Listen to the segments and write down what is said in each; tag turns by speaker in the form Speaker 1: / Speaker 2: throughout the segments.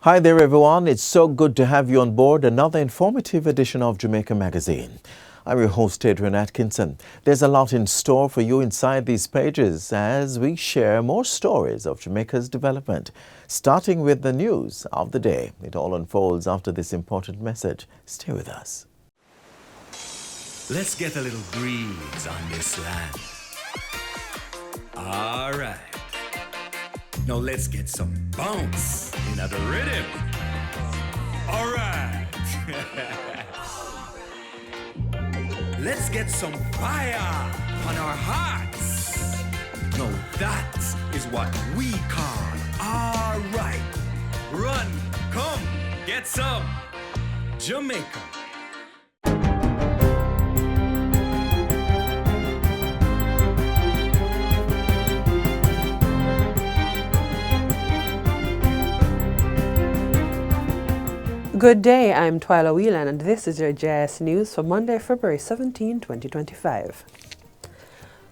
Speaker 1: Hi there everyone, it's so good to have you on board another informative edition of Jamaica Magazine. I'm your host Adrian Atkinson. There's a lot in store for you inside these pages as we share more stories of Jamaica's development, starting with the news of the day. It all unfolds after this important message. Stay with us.
Speaker 2: Let's get a little breeze on this land. All right. Now let's get some bounce in the rhythm. All right. Let's get some fire on our hearts. Now that is what we call all right. Run, come, get some Jamaica.
Speaker 3: Good day, I'm Twyla Whelan and this is your JS News for Monday, February 17, 2025.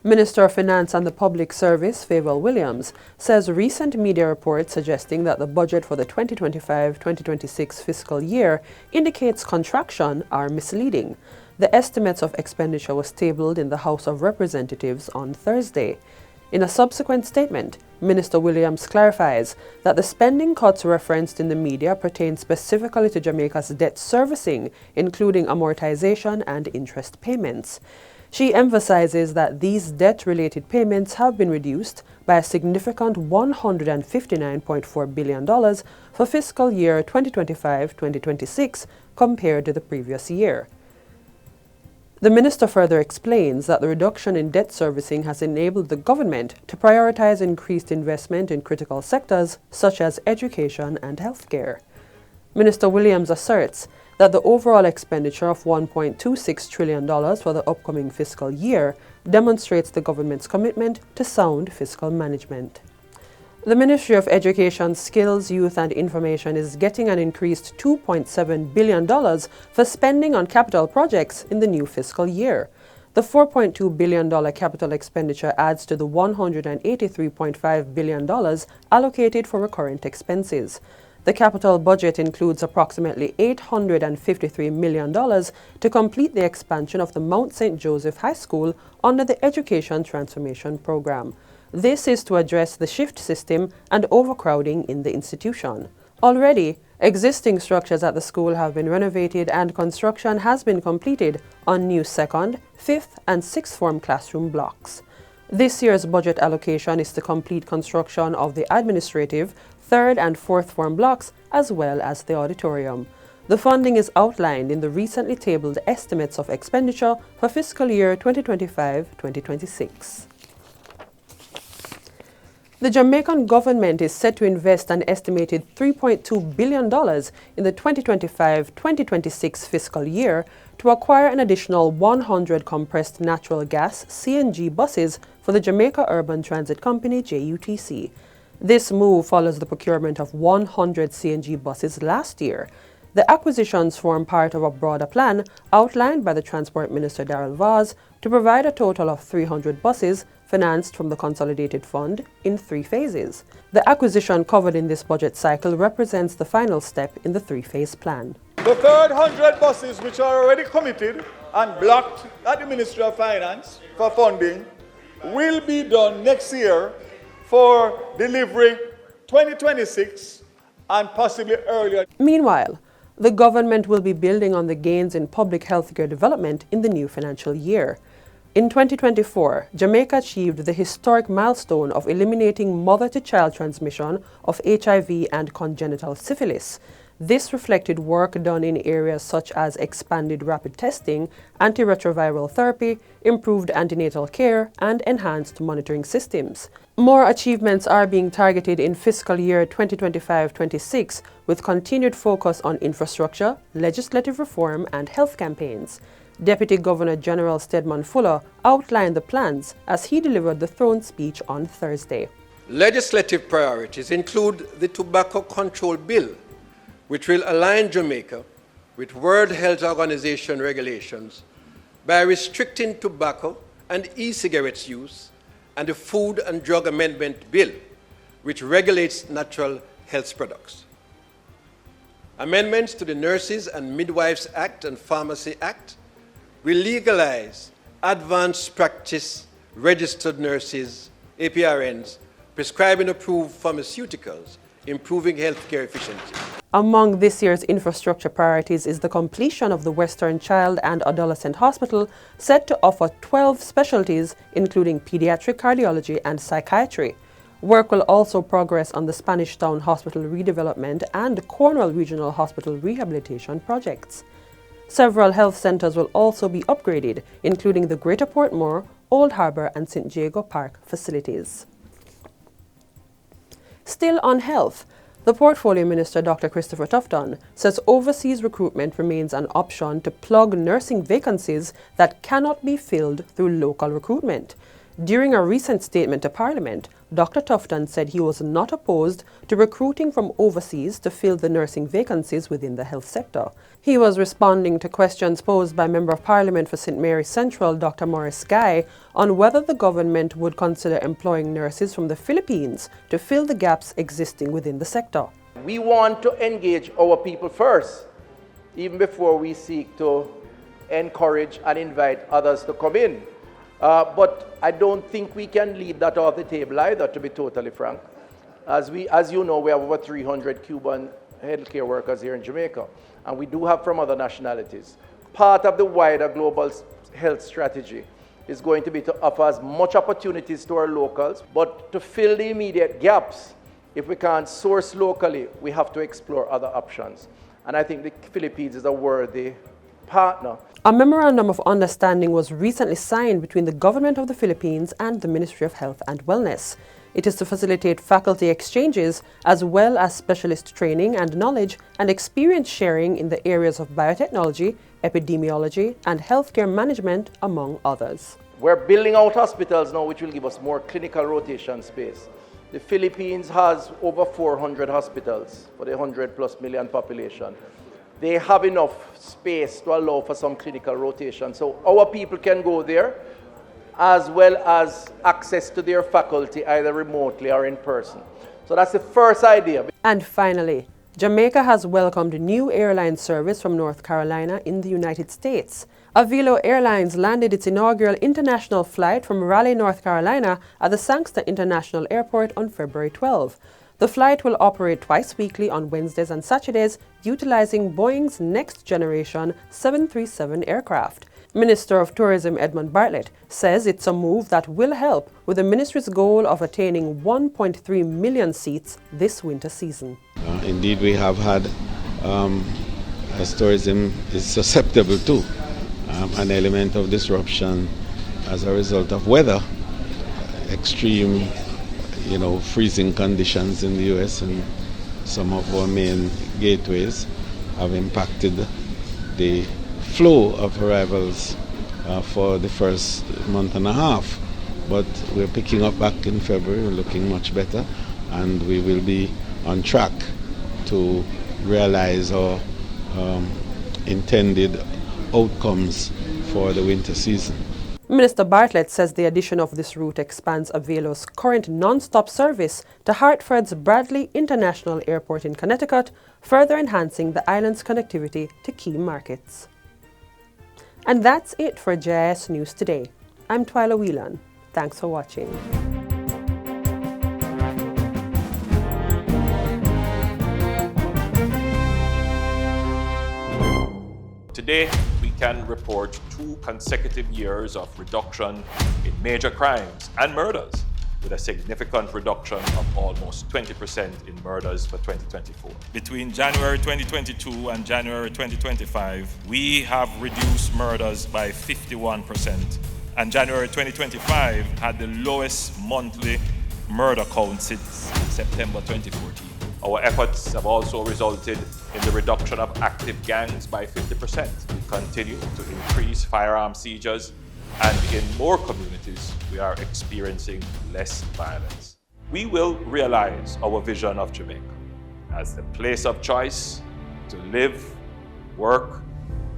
Speaker 3: Minister of Finance and the Public Service, Favour Williams, says recent media reports suggesting that the budget for the 2025-2026 fiscal year indicates contraction are misleading. The estimates of expenditure was tabled in the House of Representatives on Thursday. In a subsequent statement, Minister Williams clarifies that the spending cuts referenced in the media pertain specifically to Jamaica's debt servicing, including amortization and interest payments. She emphasizes that these debt-related payments have been reduced by a significant $159.4 billion for fiscal year 2025-2026 compared to the previous year. The minister further explains that the reduction in debt servicing has enabled the government to prioritize increased investment in critical sectors such as education and healthcare. Minister Williams asserts that the overall expenditure of $1.26 trillion for the upcoming fiscal year demonstrates the government's commitment to sound fiscal management. The Ministry of Education, Skills, Youth and Information is getting an increased $2.7 billion for spending on capital projects in the new fiscal year. The $4.2 billion capital expenditure adds to the $183.5 billion allocated for recurrent expenses. The capital budget includes approximately $853 million to complete the expansion of the Mount St. Joseph High School under the Education Transformation Program. This is to address the shift system and overcrowding in the institution. Already, existing structures at the school have been renovated and construction has been completed on new 2nd, 5th and 6th form classroom blocks. This year's budget allocation is to complete construction of the administrative, 3rd and 4th form blocks as well as the auditorium. The funding is outlined in the recently tabled estimates of expenditure for fiscal year 2025-2026. The Jamaican government is set to invest an estimated $3.2 billion in the 2025-2026 fiscal year to acquire an additional 100 compressed natural gas (CNG) buses for the Jamaica Urban Transit Company (JUTC). This move follows the procurement of 100 CNG buses last year. The acquisitions form part of a broader plan outlined by the Transport Minister Darrell Vaz to provide a total of 300 buses financed from the Consolidated Fund in 3 phases. The acquisition covered in this budget cycle represents the final step in the 3-phase plan.
Speaker 4: The third 100 buses, which are already committed and blocked at the Ministry of Finance for funding, will be done next year for delivery 2026 and possibly earlier.
Speaker 3: Meanwhile, the government will be building on the gains in public healthcare development in the new financial year. In 2024, Jamaica achieved the historic milestone of eliminating mother-to-child transmission of HIV and congenital syphilis. This reflected work done in areas such as expanded rapid testing, antiretroviral therapy, improved antenatal care, and enhanced monitoring systems. More achievements are being targeted in fiscal year 2025-26 with continued focus on infrastructure, legislative reform, and health campaigns. Deputy Governor General Stedman Fuller outlined the plans as he delivered the throne speech on Thursday.
Speaker 5: Legislative priorities include the Tobacco Control Bill, which will align Jamaica with World Health Organization regulations by restricting tobacco and e-cigarettes use, and the Food and Drug Amendment Bill, which regulates natural health products. Amendments to the Nurses and Midwives Act and Pharmacy Act will legalize advanced practice registered nurses, APRNs, prescribing approved pharmaceuticals, improving healthcare efficiency.
Speaker 3: Among this year's infrastructure priorities is the completion of the Western Child and Adolescent Hospital, set to offer 12 specialties, including pediatric cardiology and psychiatry. Work will also progress on the Spanish Town Hospital redevelopment and Cornwall Regional Hospital rehabilitation projects. Several health centres will also be upgraded, including the Greater Portmore, Old Harbour and St. Jago Park facilities. Still on health, the Portfolio Minister, Dr. Christopher Tufton, says overseas recruitment remains an option to plug nursing vacancies that cannot be filled through local recruitment. During a recent statement to Parliament, Dr. Tufton said he was not opposed to recruiting from overseas to fill the nursing vacancies within the health sector. He was responding to questions posed by Member of Parliament for St. Mary's Central, Dr. Morris Guy, on whether the government would consider employing nurses from the Philippines to fill the gaps existing within the sector.
Speaker 6: We want to engage our people first, even before we seek to encourage and invite others to come in. But I don't think we can leave that off the table either, to be totally frank. As you know, we have over 300 Cuban healthcare workers here in Jamaica, and we do have from other nationalities. Part of the wider global health strategy is going to be to offer as much opportunities to our locals, but to fill the immediate gaps, if we can't source locally, we have to explore other options. And I think the Philippines is a worthy partner.
Speaker 3: A memorandum of understanding was recently signed between the Government of the Philippines and the Ministry of Health and Wellness. It is to facilitate faculty exchanges as well as specialist training and knowledge and experience sharing in the areas of biotechnology, epidemiology, and healthcare management, among others.
Speaker 6: We're building out hospitals now, which will give us more clinical rotation space. The Philippines has over 400 hospitals for the 100+ million population. They have enough space to allow for some clinical rotation. So our people can go there, as well as access to their faculty, either remotely or in person. So that's the first idea.
Speaker 3: And finally, Jamaica has welcomed a new airline service from North Carolina in the United States. Avelo Airlines landed its inaugural international flight from Raleigh, North Carolina at the Sangster International Airport on February 12. The flight will operate twice weekly on Wednesdays and Saturdays, utilizing Boeing's next generation 737 aircraft. Minister of Tourism Edmund Bartlett says it's a move that will help with the ministry's goal of attaining 1.3 million seats this winter season.
Speaker 7: Indeed, we have had, as tourism is susceptible to, an element of disruption as a result of weather, extreme freezing conditions in the U.S. and some of our main gateways have impacted the flow of arrivals for the first month and a half. But we're picking up back in February, we're looking much better, and we will be on track to realize our intended outcomes for the winter season.
Speaker 3: Minister Bartlett says the addition of this route expands Avelo's current non-stop service to Hartford's Bradley International Airport in Connecticut, further enhancing the island's connectivity to key markets. And that's it for JIS News Today. I'm Twyla Whelan. Thanks for watching.
Speaker 8: Today, we can report 2 consecutive years of reduction in major crimes and murders, with a significant reduction of almost 20% in murders for 2024. Between January 2022 and January 2025, we have reduced murders by 51%, and January 2025 had the lowest monthly murder count since September 2014. Our efforts have also resulted in the reduction of active gangs by 50%. We continue to increase firearm seizures, and in more communities, we are experiencing less violence. We will realize our vision of Jamaica as the place of choice to live, work,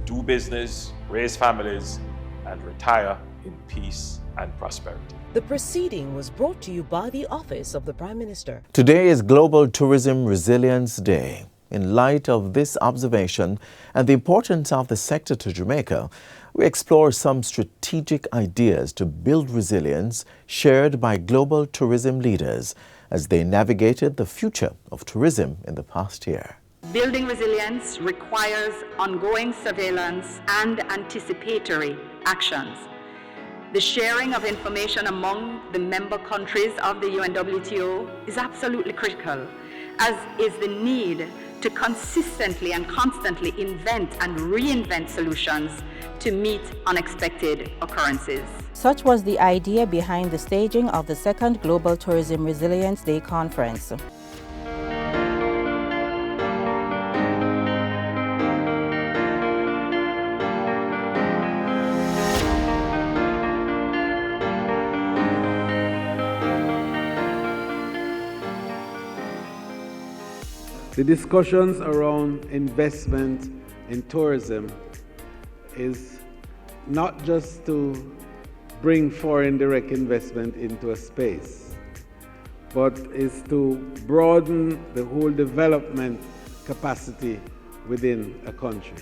Speaker 8: do business, raise families, and retire in peace and prosperity.
Speaker 9: The proceeding was brought to you by the Office of the Prime Minister.
Speaker 1: Today is Global Tourism Resilience Day. In light of this observation and the importance of the sector to Jamaica, we explore some strategic ideas to build resilience shared by global tourism leaders as they navigated the future of tourism in the past year.
Speaker 10: Building resilience requires ongoing surveillance and anticipatory actions. The sharing of information among the member countries of the UNWTO is absolutely critical, as is the need to consistently and constantly invent and reinvent solutions to meet unexpected occurrences.
Speaker 11: Such was the idea behind the staging of the second Global Tourism Resilience Day conference.
Speaker 12: The discussions around investment in tourism is not just to bring foreign direct investment into a space, but is to broaden the whole development capacity within a country.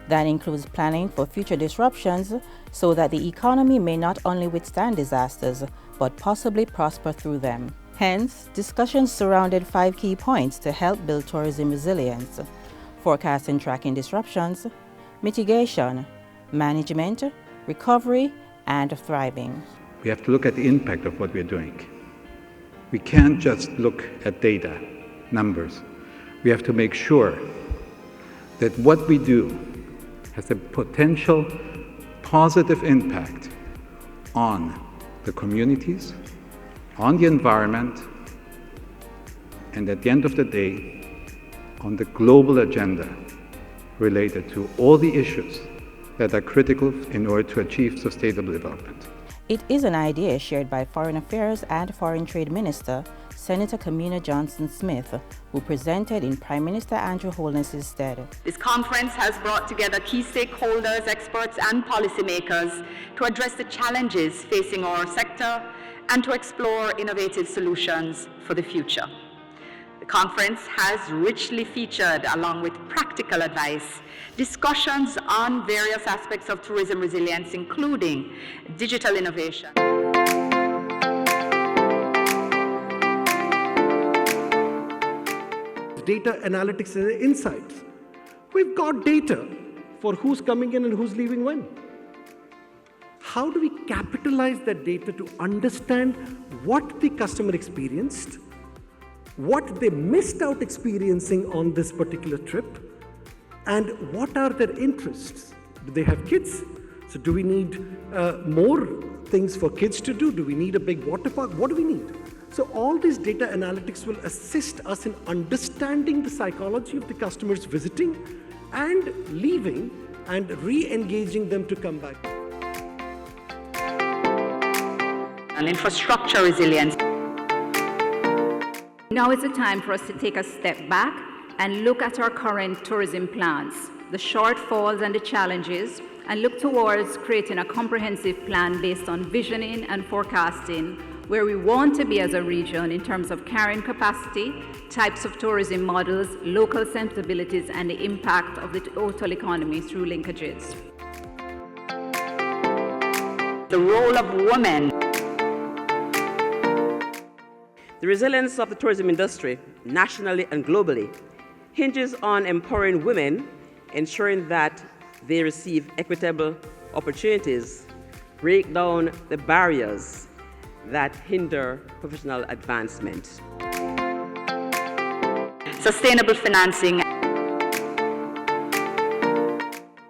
Speaker 11: That includes planning for future disruptions so that the economy may not only withstand disasters, but possibly prosper through them. Hence, discussions surrounded 5 key points to help build tourism resilience: forecast and tracking disruptions, mitigation, management, recovery, and thriving.
Speaker 13: We have to look at the impact of what we're doing. We can't just look at data, numbers. We have to make sure that what we do has a potential positive impact on the communities, on the environment, and at the end of the day, on the global agenda related to all the issues that are critical in order to achieve sustainable development.
Speaker 11: It is an idea shared by Foreign Affairs and Foreign Trade Minister, Senator Kamina Johnson-Smith, who presented in Prime Minister Andrew Holness's stead.
Speaker 10: This conference has brought together key stakeholders, experts, and policymakers to address the challenges facing our sector and to explore innovative solutions for the future. The conference has richly featured, along with practical advice, discussions on various aspects of tourism resilience, including digital innovation.
Speaker 14: Data analytics and insights. We've got data for who's coming in and who's leaving when. How do we capitalize that data to understand what the customer experienced, what they missed out experiencing on this particular trip, and what are their interests? Do they have kids? So do we need more things for kids to do? Do we need a big water park? What do we need? So all these data analytics will assist us in understanding the psychology of the customers visiting and leaving and re-engaging them to come back.
Speaker 10: And infrastructure resilience.
Speaker 15: Now is the time for us to take a step back and look at our current tourism plans, the shortfalls and the challenges, and look towards creating a comprehensive plan based on visioning and forecasting where we want to be as a region in terms of carrying capacity, types of tourism models, local sensibilities, and the impact of the total economy through linkages.
Speaker 10: The role of women.
Speaker 16: The resilience of the tourism industry, nationally and globally, hinges on empowering women, ensuring that they receive equitable opportunities, break down the barriers that hinder professional advancement.
Speaker 10: Sustainable financing.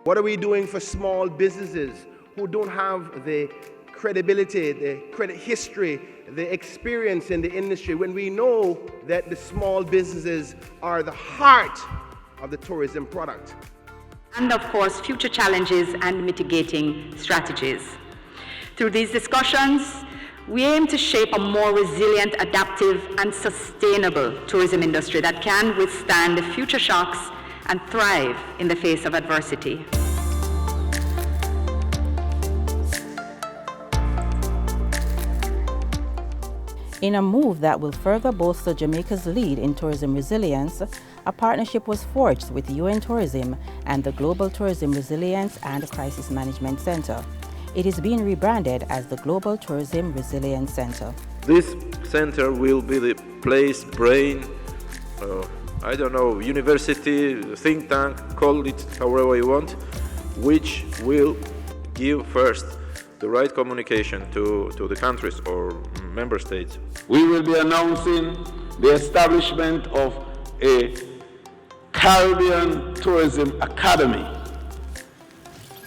Speaker 17: What are we doing for small businesses who don't have the credibility, the credit history, the experience in the industry, when we know that the small businesses are the heart of the tourism product?
Speaker 10: And of course, future challenges and mitigating strategies. Through these discussions, we aim to shape a more resilient, adaptive, and sustainable tourism industry that can withstand the future shocks and thrive in the face of adversity.
Speaker 11: In a move that will further bolster Jamaica's lead in tourism resilience, a partnership was forged with UN Tourism and the Global Tourism Resilience and Crisis Management Center. It is being rebranded as the Global Tourism Resilience Center.
Speaker 18: This center will be the place, brain, university, think tank, call it however you want, which will give first the right communication to the countries or member states.
Speaker 12: We will be announcing the establishment of a Caribbean Tourism Academy,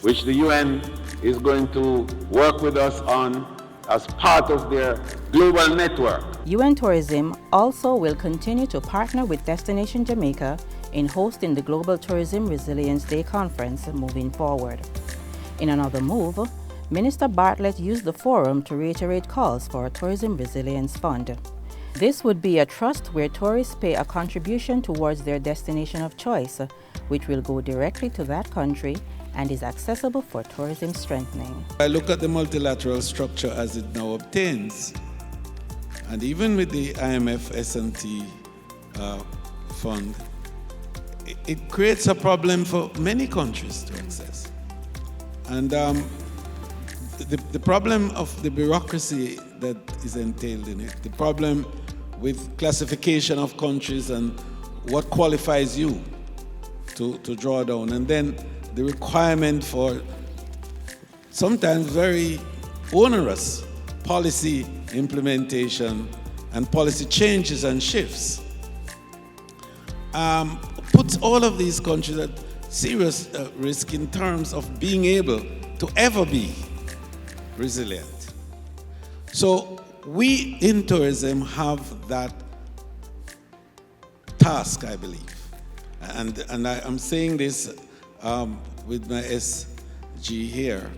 Speaker 12: which the UN is going to work with us on as part of their global network.
Speaker 11: UN Tourism also will continue to partner with Destination Jamaica in hosting the Global Tourism Resilience Day Conference moving forward. In another move, Minister Bartlett used the forum to reiterate calls for a Tourism Resilience Fund. This would be a trust where tourists pay a contribution towards their destination of choice, which will go directly to that country and is accessible for tourism strengthening.
Speaker 12: I look at the multilateral structure as it now obtains, and even with the IMF S&T fund, it creates a problem for many countries to access. And the problem of the bureaucracy that is entailed in it, the problem with classification of countries and what qualifies you to draw down, and then the requirement for sometimes very onerous policy implementation and policy changes and shifts puts all of these countries at serious risk in terms of being able to ever be resilient. So we in tourism have that task, I believe. And I'm saying this with my SG here,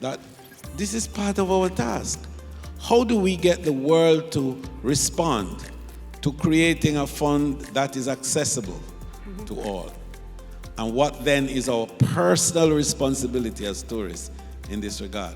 Speaker 12: that this is part of our task. How do we get the world to respond to creating a fund that is accessible to all? And what then is our personal responsibility as tourists in this regard?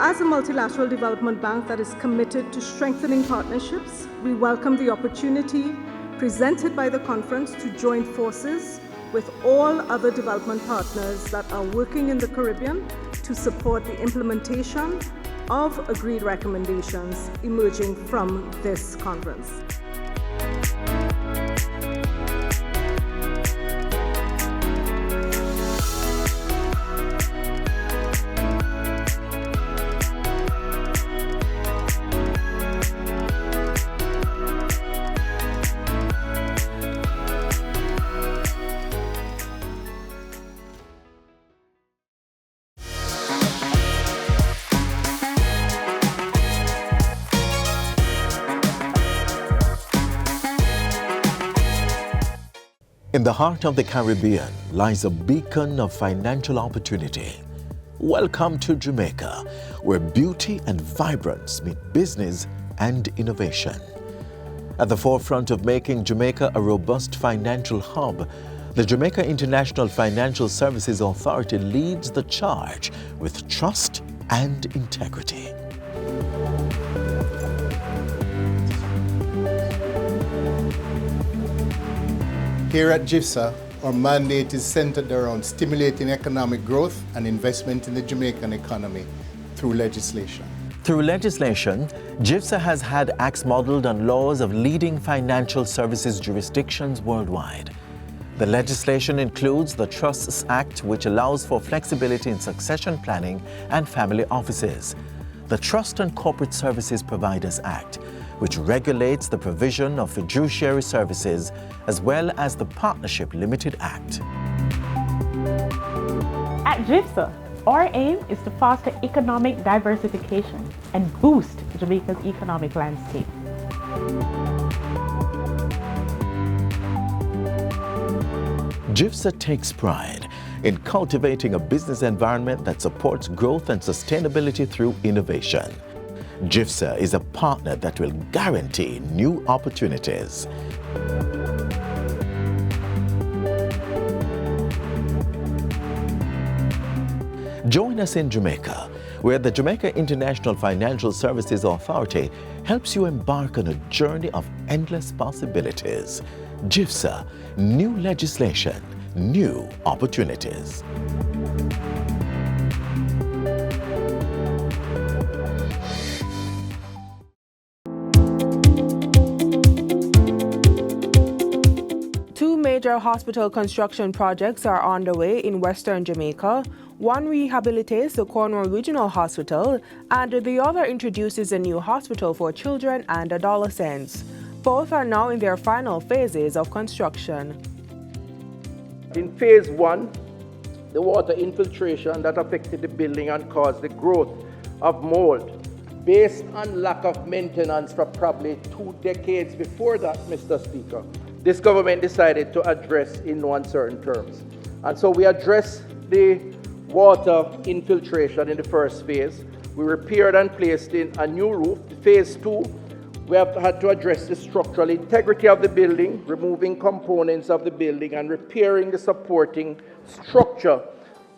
Speaker 19: As a multilateral development bank that is committed to strengthening partnerships, we welcome the opportunity presented by the conference to join forces with all other development partners that are working in the Caribbean to support the implementation of agreed recommendations emerging from this conference.
Speaker 1: In the heart of the Caribbean lies a beacon of financial opportunity. Welcome to Jamaica, where beauty and vibrance meet business and innovation. At the forefront of making Jamaica a robust financial hub, the Jamaica International Financial Services Authority leads the charge with trust and integrity.
Speaker 20: Here at GIFSA, our mandate is centered around stimulating economic growth and investment in the Jamaican economy through legislation.
Speaker 1: Through legislation, GIFSA has had acts modeled on laws of leading financial services jurisdictions worldwide. The legislation includes the Trusts Act, which allows for flexibility in succession planning and family offices, the Trust and Corporate Services Providers Act, which regulates the provision of fiduciary services, as well as the Partnership Limited Act.
Speaker 21: At GIFSA, our aim is to foster economic diversification and boost Jamaica's economic landscape.
Speaker 1: GIFSA takes pride in cultivating a business environment that supports growth and sustainability through innovation. GIFSA is a partner that will guarantee new opportunities. Join us in Jamaica, where the Jamaica International Financial Services Authority helps you embark on a journey of endless possibilities. JIFSA, new legislation, new opportunities.
Speaker 3: Two major hospital construction projects are underway in Western Jamaica. One rehabilitates the Cornwall Regional Hospital and the other introduces a new hospital for children and adolescents. Both are now in their final phases of construction.
Speaker 6: In phase one, the water infiltration that affected the building and caused the growth of mold, based on lack of maintenance for probably 2 decades before that, Mr. Speaker, this government decided to address in no uncertain terms. And so we addressed the water infiltration in the first phase. We repaired and placed in a new roof. Phase two, we have had to address the structural integrity of the building, removing components of the building and repairing the supporting structure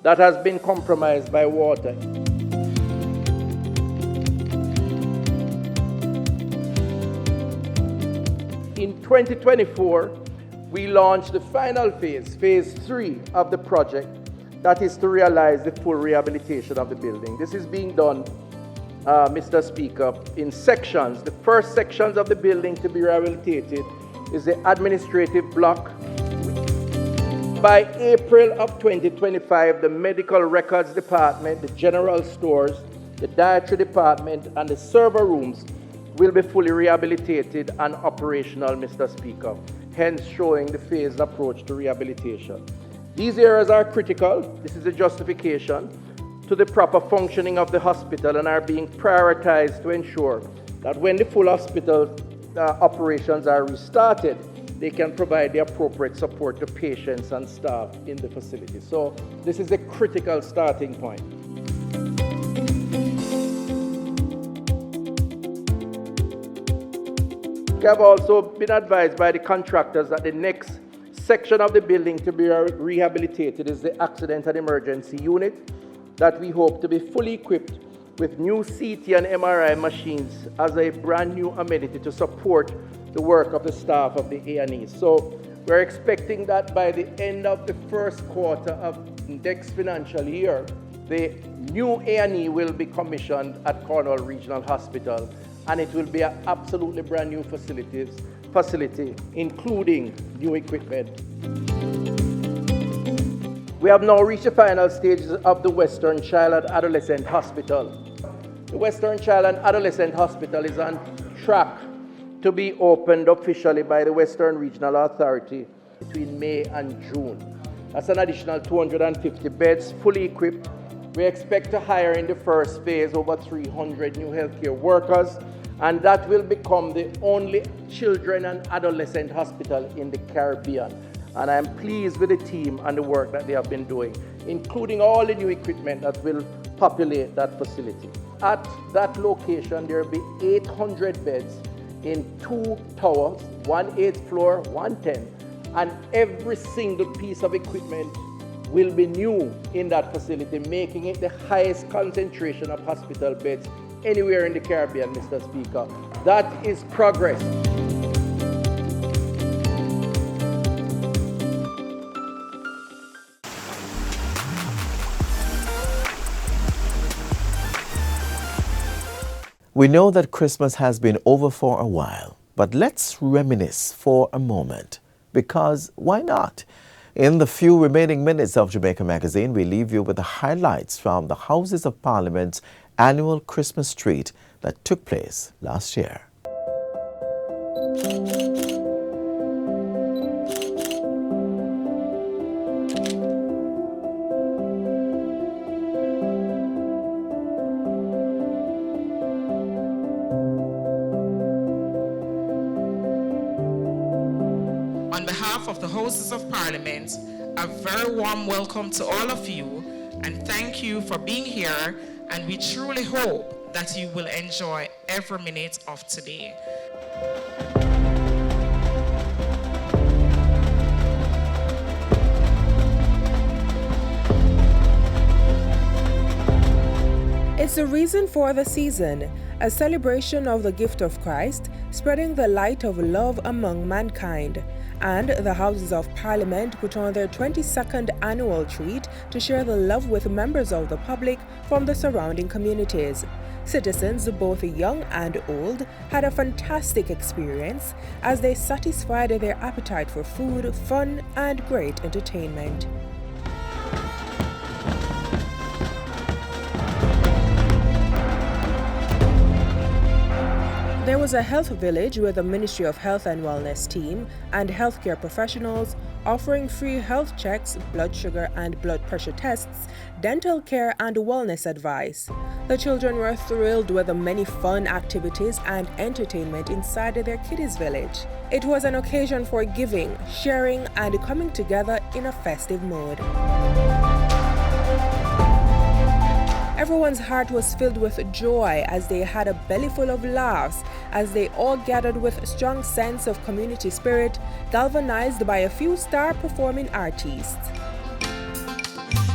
Speaker 6: that has been compromised by water. In 2024, we launched the final phase, phase 3 of the project, that is to realize the full rehabilitation of the building. This is being done, Mr. Speaker, in sections. The first sections of the building to be rehabilitated is the administrative block. By April of 2025, the medical records department, the general stores, the dietary department, and the server rooms will be fully rehabilitated and operational, Mr. Speaker, hence showing the phased approach to rehabilitation. These areas are critical. This is a justification to the proper functioning of the hospital and are being prioritized to ensure that when the full hospital operations are restarted, they can provide the appropriate support to patients and staff in the facility. So this is a critical starting point. We have also been advised by the contractors that the next section of the building to be rehabilitated is the accident and emergency unit that we hope to be fully equipped with new CT and MRI machines as a brand new amenity to support the work of the staff of the A&E. So we're expecting that by the end of the first quarter of next financial year, the new A&E will be commissioned at Cornwall Regional Hospital, and it will be an absolutely brand new facility, including new equipment. We have now reached the final stages of the Western Child and Adolescent Hospital. The Western Child and Adolescent Hospital is on track to be opened officially by the Western Regional Authority between May and June. That's an additional 250 beds, fully equipped. We expect to hire in the first phase over 300 new healthcare workers, and that will become the only children and adolescent hospital in the Caribbean. And I'm pleased with the team and the work that they have been doing, including all the new equipment that will populate that facility. At that location, there will be 800 beds in 2 towers, one 8th floor, one 10th, and every single piece of equipment will be new in that facility, making it the highest concentration of hospital beds anywhere in the Caribbean, Mr. Speaker. That is progress.
Speaker 1: We know that Christmas has been over for a while, but let's reminisce for a moment, because why not? In the few remaining minutes of Jamaica Magazine, we leave you with the highlights from the Houses of Parliament's annual Christmas treat that took place last year.
Speaker 2: On behalf of the Houses of Parliament, a very warm welcome to all of you, and thank you for being here, and we truly hope that you will enjoy every minute of today.
Speaker 4: It's the reason for the season, a celebration of the gift of Christ, spreading the light of love among mankind. And the Houses of Parliament put on their 22nd annual treat to share the love with members of the public from the surrounding communities. Citizens, both young and old, had a fantastic experience as they satisfied their appetite for food, fun, and great entertainment. There was a health village with the Ministry of Health and Wellness team and healthcare professionals offering free health checks, blood sugar and blood pressure tests, dental care and wellness advice. The children were thrilled with the many fun activities and entertainment inside their kiddies village. It was an occasion for giving, sharing and coming together in a festive mood. Everyone's heart was filled with joy as they had a belly full of laughs as they all gathered with a strong sense of community spirit, galvanized by a few star performing artists.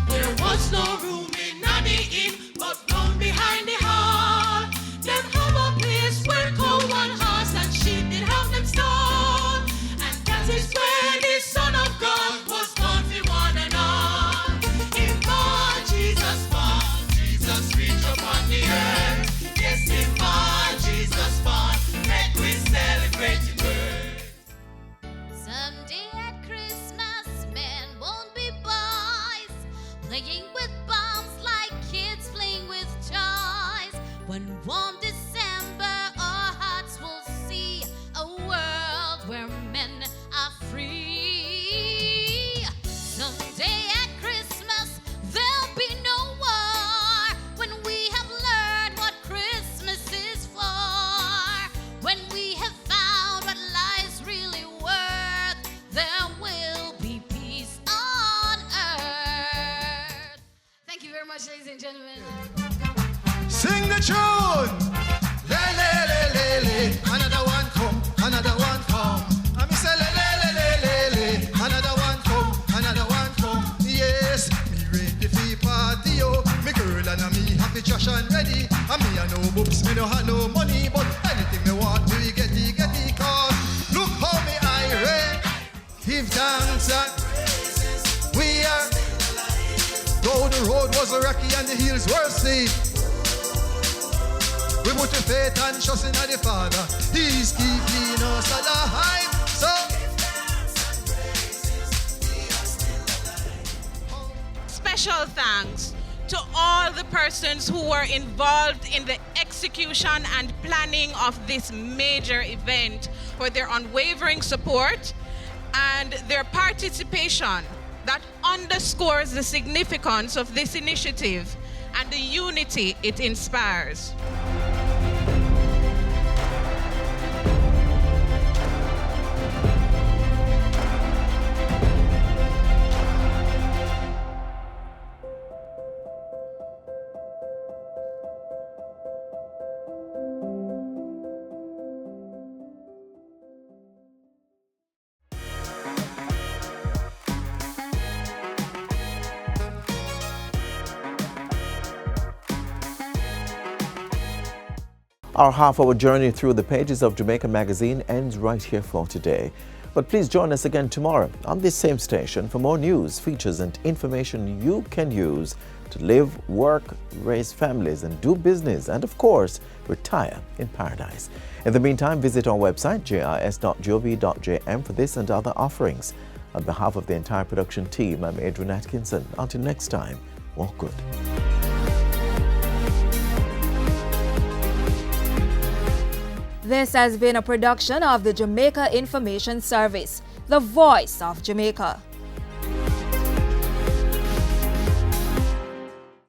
Speaker 22: There was no room in the inn, but round behind the hall, them have a place where cow and horse and sheep did have them stall, and that is where the Son of God was born for one and all. In born Jesus born, Jesus reach upon the earth. Yes, in born Jesus born, make we celebrate the birth.
Speaker 23: Someday at Christmas, men won't be boys, playing with bombs like kids playing with toys. One warm December, our hearts will see a world where men are free. Someday at Christmas, there'll be no war when we have learned what Christmas is for. When we have found what life's really worth, there will be peace on earth. Thank you very much, ladies and gentlemen.
Speaker 22: Sing the tune! Le, le, le, le, le. Another one come, another one come. I me say le, le, le, le, le, le. Another one come, another one come. Yes, me ready for party, oh. Me girl and me happy trash and ready. And me a no books, me no have no money, but anything me want, me get it, cause look how me irate. Give thanks and we are. Though the road was rocky and the hills were steep, we put your faith and trust in the Father. He's keeping us alive. So
Speaker 24: special thanks to all the persons who were involved in the execution and planning of this major event for their unwavering support and their participation that underscores the significance of this initiative and the unity it inspires.
Speaker 1: Our half-hour journey through the pages of Jamaica Magazine ends right here for today. But please join us again tomorrow on this same station for more news, features and information you can use to live, work, raise families and do business and, of course, retire in paradise. In the meantime, visit our website, jis.gov.jm for this and other offerings. On behalf of the entire production team, I'm Adrian Atkinson. Until next time, walk good.
Speaker 25: This has been a production of the Jamaica Information Service, the voice of Jamaica.